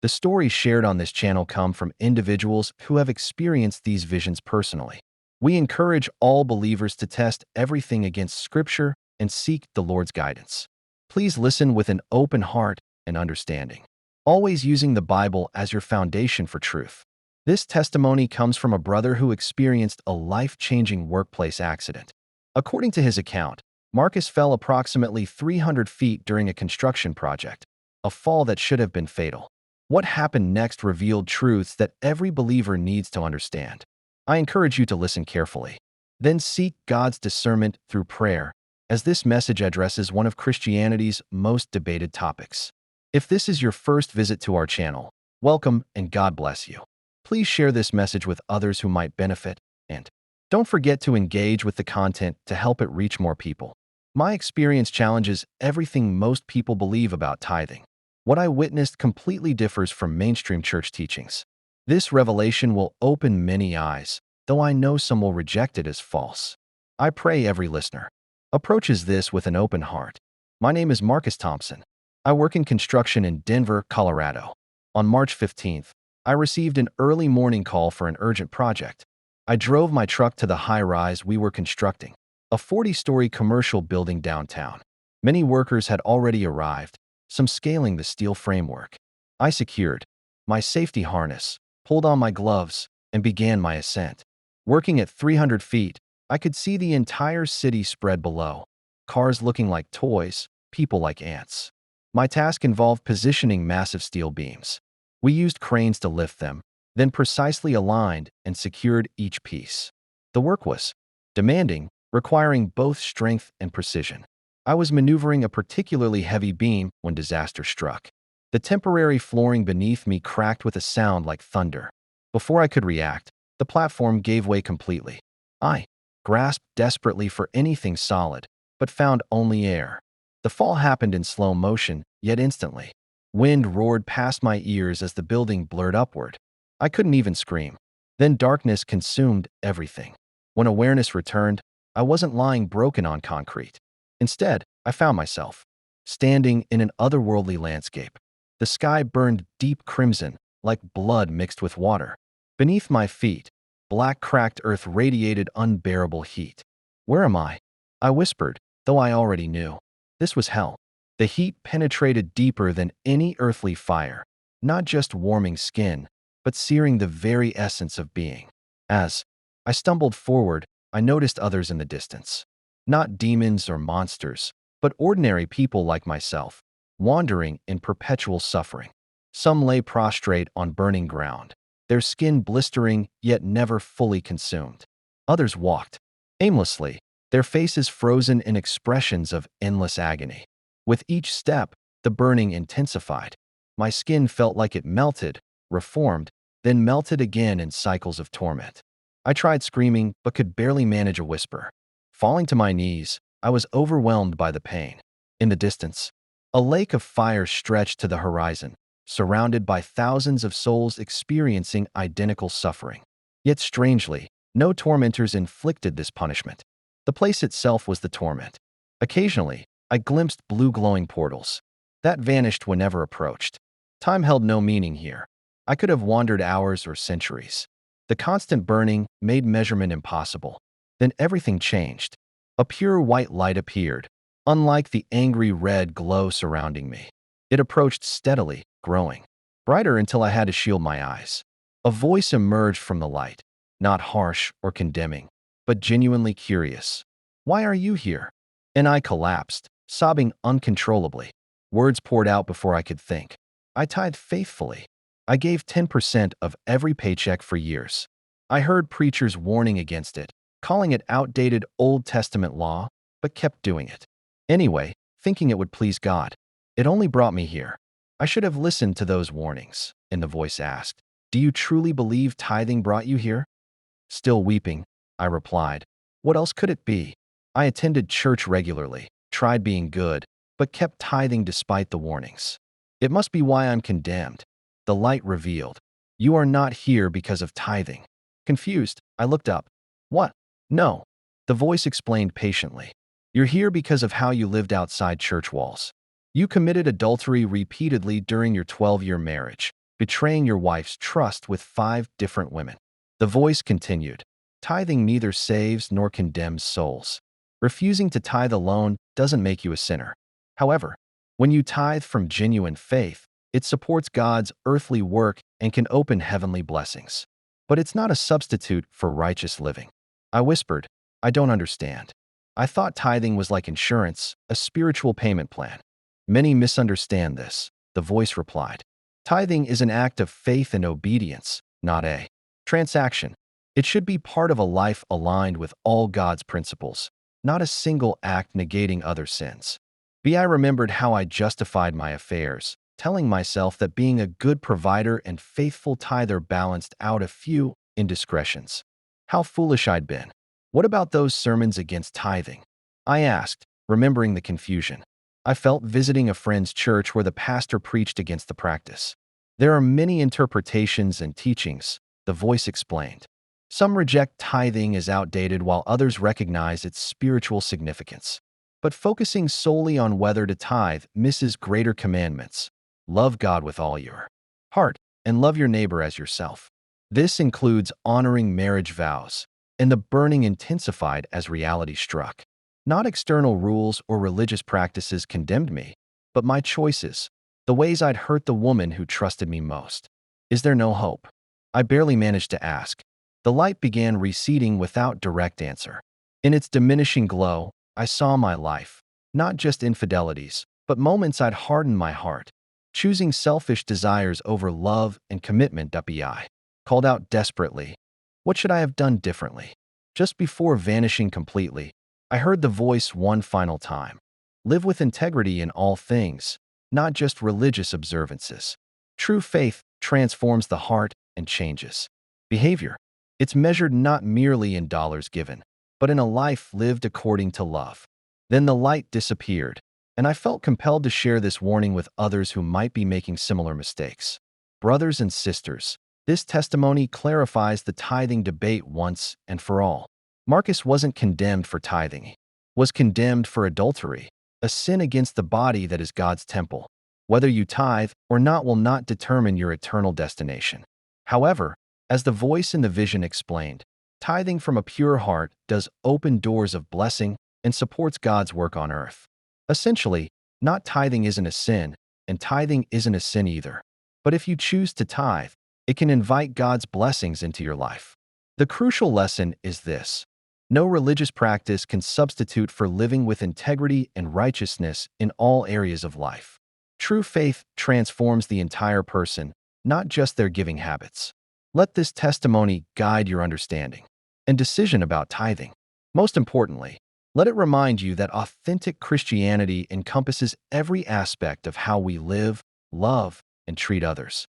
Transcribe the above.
The stories shared on this channel come from individuals who have experienced these visions personally. We encourage all believers to test everything against Scripture and seek the Lord's guidance. Please listen with an open heart and understanding, always using the Bible as your foundation for truth. This testimony comes from a brother who experienced a life-changing workplace accident. According to his account, Marcus fell approximately 300 feet during a construction project, a fall that should have been fatal. What happened next revealed truths that every believer needs to understand. I encourage you to listen carefully. Then seek God's discernment through prayer, as this message addresses one of Christianity's most debated topics. If this is your first visit to our channel, welcome and God bless you. Please share this message with others who might benefit, and don't forget to engage with the content to help it reach more people. My experience challenges everything most people believe about tithing. What I witnessed completely differs from mainstream church teachings. This revelation will open many eyes, though I know some will reject it as false. I pray every listener approaches this with an open heart. My name is Marcus Thompson. I work in construction in Denver, Colorado. On March 15th, I received an early morning call for an urgent project. I drove my truck to the high-rise we were constructing, a 40-story commercial building downtown. Many workers had already arrived, some scaling the steel framework. I secured my safety harness, pulled on my gloves, and began my ascent. Working at 300 feet, I could see the entire city spread below, cars looking like toys, people like ants. My task involved positioning massive steel beams. We used cranes to lift them, then precisely aligned and secured each piece. The work was demanding, requiring both strength and precision. I was maneuvering a particularly heavy beam when disaster struck. The temporary flooring beneath me cracked with a sound like thunder. Before I could react, the platform gave way completely. I grasped desperately for anything solid, but found only air. The fall happened in slow motion, yet instantly. Wind roared past my ears as the building blurred upward. I couldn't even scream. Then darkness consumed everything. When awareness returned, I wasn't lying broken on concrete. Instead, I found myself standing in an otherworldly landscape. The sky burned deep crimson, like blood mixed with water. Beneath my feet, black cracked earth radiated unbearable heat. "Where am I?" I whispered, though I already knew. This was hell. The heat penetrated deeper than any earthly fire, not just warming skin, but searing the very essence of being. As I stumbled forward, I noticed others in the distance. Not demons or monsters, but ordinary people like myself, wandering in perpetual suffering. Some lay prostrate on burning ground, their skin blistering yet never fully consumed. Others walked aimlessly, their faces frozen in expressions of endless agony. With each step, the burning intensified. My skin felt like it melted, reformed, then melted again in cycles of torment. I tried screaming, but could barely manage a whisper. Falling to my knees, I was overwhelmed by the pain. In the distance, a lake of fire stretched to the horizon, surrounded by thousands of souls experiencing identical suffering. Yet strangely, no tormentors inflicted this punishment. The place itself was the torment. Occasionally, I glimpsed blue glowing portals. That vanished whenever approached. Time held no meaning here. I could have wandered hours or centuries. The constant burning made measurement impossible. Then everything changed. A pure white light appeared, unlike the angry red glow surrounding me. It approached steadily, growing brighter until I had to shield my eyes. A voice emerged from the light, not harsh or condemning, but genuinely curious. "Why are you here?" And I collapsed, sobbing uncontrollably. Words poured out before I could think. I tithed faithfully. I gave 10% of every paycheck for years. I heard preachers warning against it, calling it outdated Old Testament law, but kept doing it. Anyway, thinking it would please God. It only brought me here. I should have listened to those warnings, and the voice asked, "Do you truly believe tithing brought you here?" Still weeping, I replied, "What else could it be?" I attended church regularly, tried being good, but kept tithing despite the warnings. It must be why I'm condemned. The light revealed, "You are not here because of tithing." Confused, I looked up. "What?" "No." The voice explained patiently. "You're here because of how you lived outside church walls. You committed adultery repeatedly during your 12-year marriage, betraying your wife's trust with 5 different women. The voice continued, tithing neither saves nor condemns souls. Refusing to tithe alone doesn't make you a sinner. However, when you tithe from genuine faith, it supports God's earthly work and can open heavenly blessings. But it's not a substitute for righteous living. I whispered, I don't understand. I thought tithing was like insurance, a spiritual payment plan. Many misunderstand this, the voice replied. Tithing is an act of faith and obedience, not a transaction. It should be part of a life aligned with all God's principles, not a single act negating other sins. I remembered how I justified my affairs, telling myself that being a good provider and faithful tither balanced out a few indiscretions. How foolish I'd been. What about those sermons against tithing? I asked, remembering the confusion. I felt visiting a friend's church where the pastor preached against the practice. There are many interpretations and teachings, the voice explained. Some reject tithing as outdated while others recognize its spiritual significance. But focusing solely on whether to tithe misses greater commandments. Love God with all your heart and love your neighbor as yourself. This includes honoring marriage vows, and the burning intensified as reality struck. Not external rules or religious practices condemned me, but my choices, the ways I'd hurt the woman who trusted me most. Is there no hope? I barely managed to ask. The light began receding without direct answer. In its diminishing glow, I saw my life, not just infidelities, but moments I'd hardened my heart, choosing selfish desires over love and commitment. I called out desperately, what should I have done differently? Just before vanishing completely, I heard the voice one final time. Live with integrity in all things, not just religious observances. True faith transforms the heart and changes behavior. It's measured not merely in dollars given, but in a life lived according to love. Then the light disappeared, and I felt compelled to share this warning with others who might be making similar mistakes. Brothers and sisters, this testimony clarifies the tithing debate once and for all. Marcus wasn't condemned for tithing. He was condemned for adultery, a sin against the body that is God's temple. Whether you tithe or not will not determine your eternal destination. However, as the voice in the vision explained, tithing from a pure heart does open doors of blessing and supports God's work on earth. Essentially, not tithing isn't a sin, and tithing isn't a sin either. But if you choose to tithe, it can invite God's blessings into your life. The crucial lesson is this: no religious practice can substitute for living with integrity and righteousness in all areas of life. True faith transforms the entire person, not just their giving habits. Let this testimony guide your understanding and decision about tithing. Most importantly, let it remind you that authentic Christianity encompasses every aspect of how we live, love, and treat others.